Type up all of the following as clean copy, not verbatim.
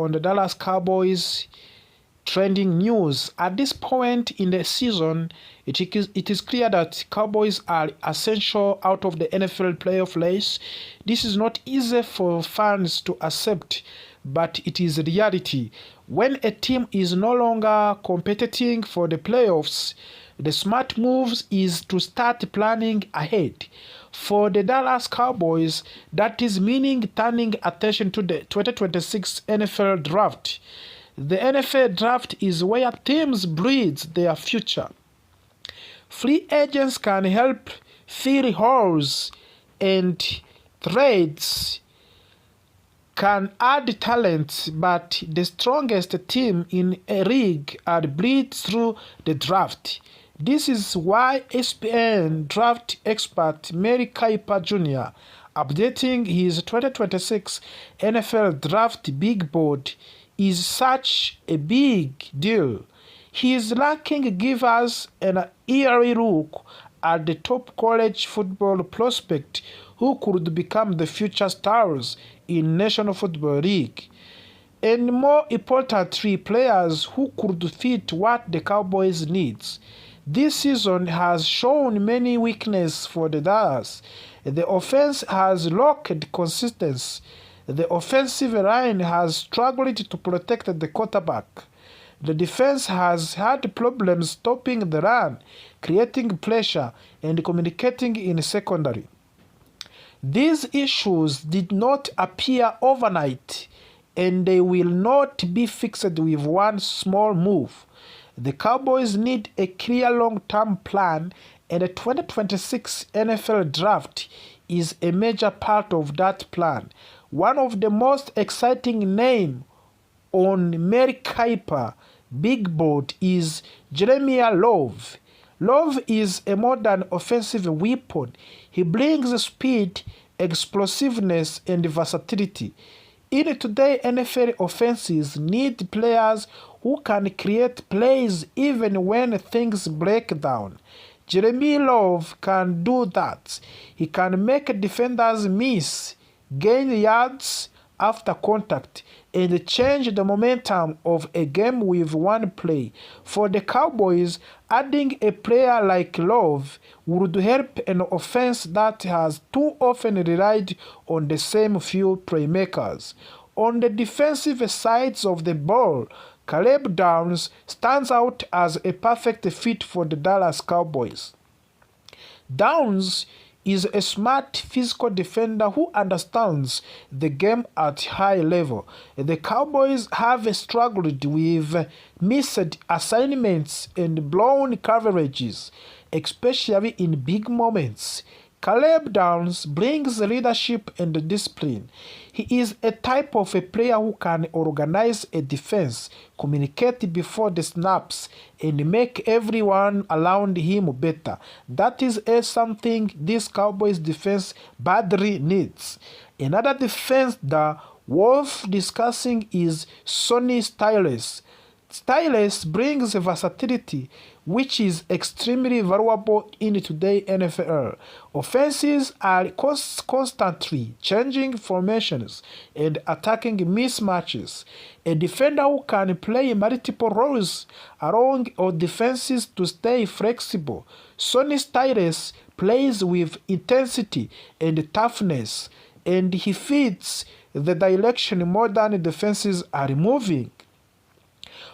on the Dallas Cowboys trending news. At this point in the season, it is clear that Cowboys are essential out of the NFL playoff race. This is not easy for fans to accept, but it is reality. When a team is no longer competing for the playoffs, the smart move is to start planning ahead. For the Dallas Cowboys, that is meaning turning attention to the 2026 NFL Draft. The NFL Draft is where teams breed their future. Free agents can help fill holes, and trades can add talent, but the strongest team in a league are bred through the draft. This is why ESPN draft expert Mary Kiper Jr. updating his 2026 NFL Draft Big Board is such a big deal. His ranking gives us an eerie look at the top college football prospect who could become the future stars in National Football League. And more importantly, players who could fit what the Cowboys needs. This season has shown many weaknesses for the Dallas. The offense has lacked consistency. The offensive line has struggled to protect the quarterback. The defense has had problems stopping the run, creating pressure, and communicating in secondary. These issues did not appear overnight, and they will not be fixed with one small move. The Cowboys need a clear long-term plan, and the 2026 NFL Draft is a major part of that plan. One of the most exciting names on Mary Kiper Big Board is Jeremiah Love. Love is a modern offensive weapon. He brings speed, explosiveness, and versatility. In today's NFL offenses need players who can create plays even when things break down. Jeremy Love can do that. He can make defenders miss, gain yards after contact, and change the momentum of a game with one play. For the Cowboys, adding a player like Love would help an offense that has too often relied on the same few playmakers. On the defensive sides of the ball, Caleb Downs stands out as a perfect fit for the Dallas Cowboys. Downs is a smart physical defender who understands the game at high level. The Cowboys have struggled with missed assignments and blown coverages, especially in big moments. Caleb Downs brings leadership and discipline. He is a type of a player who can organize a defense, communicate before the snaps, and make everyone around him better. That is something this Cowboys defense badly needs. Another defense that worth discussing is Sonny Styles. Styles brings versatility, which is extremely valuable in today's NFL. Offenses are constantly changing formations and attacking mismatches. A defender who can play multiple roles along or defenses to stay flexible. Sonny Styles plays with intensity and toughness, and he fits the direction modern defenses are moving.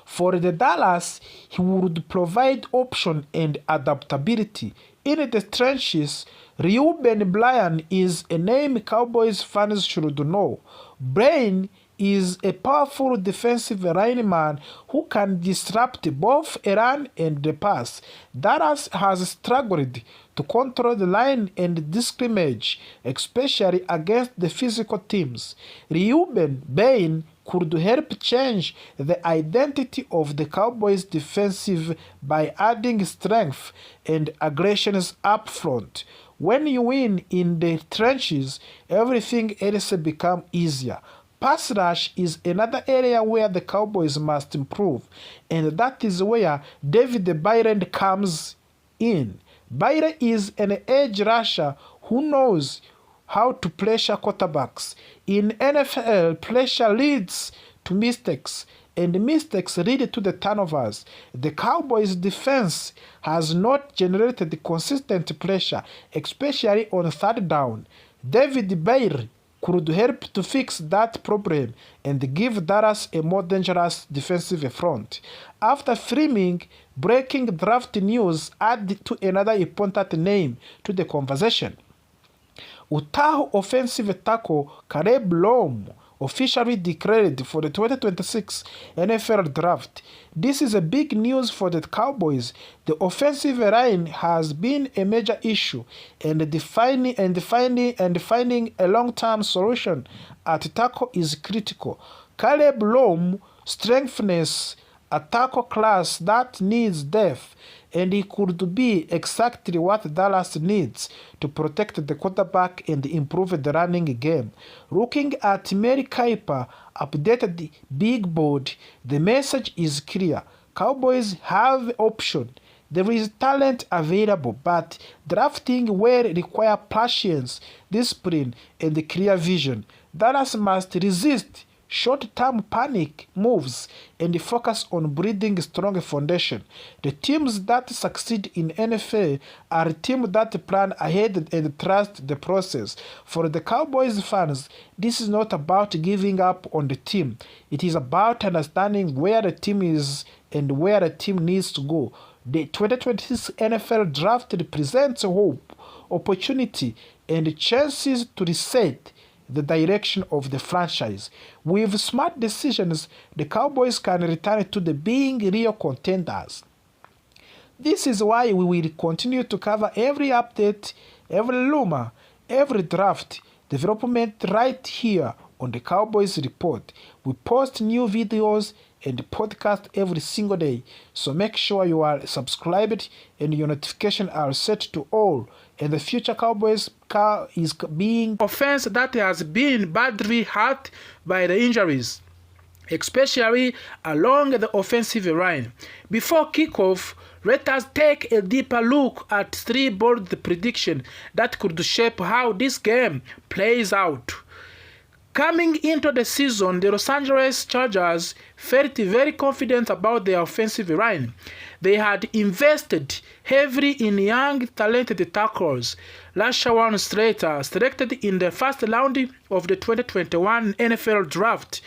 For the Dallas, he would provide option and adaptability. In the trenches, Reuben Bryan is a name Cowboys fans should know. Bryan is a powerful defensive lineman who can disrupt both a run and the pass. Dallas has struggled to control the line and the scrimmage, especially against the physical teams. Reuben Bryan could help change the identity of the Cowboys defensive by adding strength and aggressions up front. When you win in the trenches, everything else becomes easier. Pass rush is another area where the Cowboys must improve, and that is where David Byron comes in. Byron is an edge rusher who knows how to pressure quarterbacks. In NFL, pressure leads to mistakes, and mistakes lead to the turnovers. The Cowboys' defense has not generated consistent pressure, especially on third down. David Bailey could help to fix that problem and give Dallas a more dangerous defensive front. After framing breaking draft news, add to another important name to the conversation. Utah offensive tackle Caleb Lom officially declared for the 2026 NFL Draft. This is a big news for the Cowboys. The offensive line has been a major issue, and finding a long-term solution at tackle is critical. Caleb Lom strengthens a tackle class that needs depth, and he could be exactly what Dallas needs to protect the quarterback and improve the running game. Looking at Mary Kiper updated big board, the message is clear. Cowboys have option. There is talent available, but drafting will require patience, discipline, and clear vision. Dallas must resist short-term panic moves and focus on building a strong foundation. The teams that succeed in NFL are teams that plan ahead and trust the process. For the Cowboys fans, this is not about giving up on the team. It is about understanding where the team is and where the team needs to go. The 2026 NFL Draft represents hope, opportunity, and chances to reset the direction of the franchise. With smart decisions, the Cowboys can return to being real contenders. This is why we will continue to cover every update, every rumor, every draft development right here on the Cowboys Report. We post new videos and podcast every single day, so make sure you are subscribed and your notifications are set to all. And the future Cowboys is being offense that has been badly hurt by the injuries, especially along the offensive line. Before kickoff, let us take a deeper look at three bold predictions that could shape how this game plays out. Coming into the season, the Los Angeles Chargers felt very confident about their offensive line. They had invested heavily in young, talented tackles. Rashawn Slater, selected in the first round of the 2021 NFL Draft,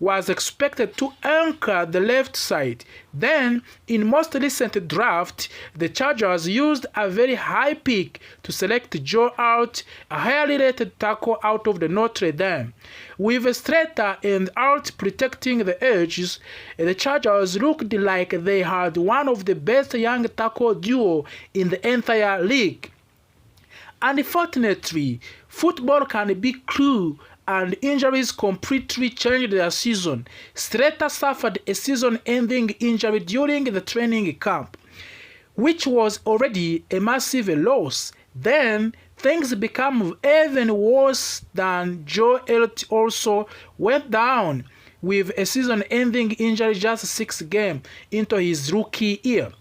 was expected to anchor the left side. Then, in most recent draft, the Chargers used a very high pick to select Joe Alt, a highly rated tackle out of the Notre Dame. With Slater and Alt protecting the edges, the Chargers looked like they had one of the best young tackle duo in the entire league. Unfortunately, football can be cruel, and injuries completely changed their season. Slater suffered a season-ending injury during the training camp, which was already a massive loss. Then, things became even worse than Joe Alt also went down with a season-ending injury just 6 games into his rookie year.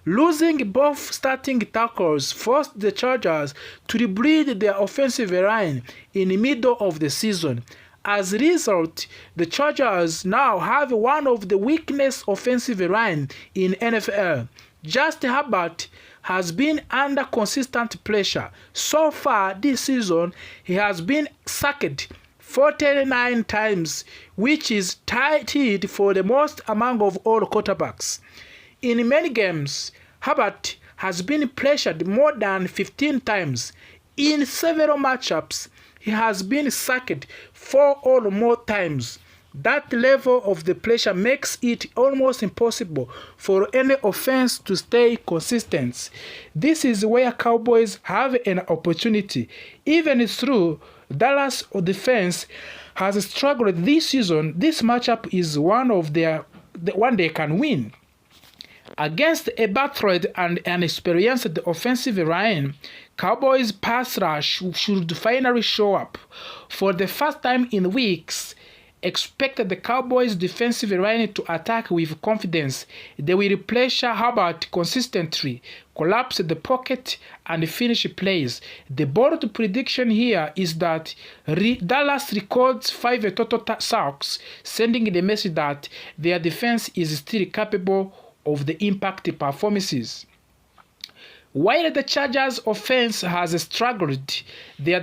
Losing both starting tackles forced the Chargers to rebuild their offensive line in the middle of the season. As a result, the Chargers now have one of the weakest offensive line in NFL. Justin Herbert has been under consistent pressure. So far this season, he has been sacked 49 times, which is tied for the most among of all quarterbacks. In many games, Herbert has been pressured more than 15 times. In several matchups, he has been sacked 4 or more times. That level of the pressure makes it almost impossible for any offense to stay consistent. This is where Cowboys have an opportunity. Even though Dallas defense has struggled this season, this matchup is one they can win. Against a battered and inexperienced offensive line, Cowboys' pass rush should finally show up. For the first time in weeks, expect the Cowboys' defensive line to attack with confidence. They will pressure Herbert consistently, collapse the pocket, and finish plays. The bold prediction here is that Dallas records 5 total sacks, sending the message that their defense is still capable of the impact performances. While the Chargers' offense has struggled, their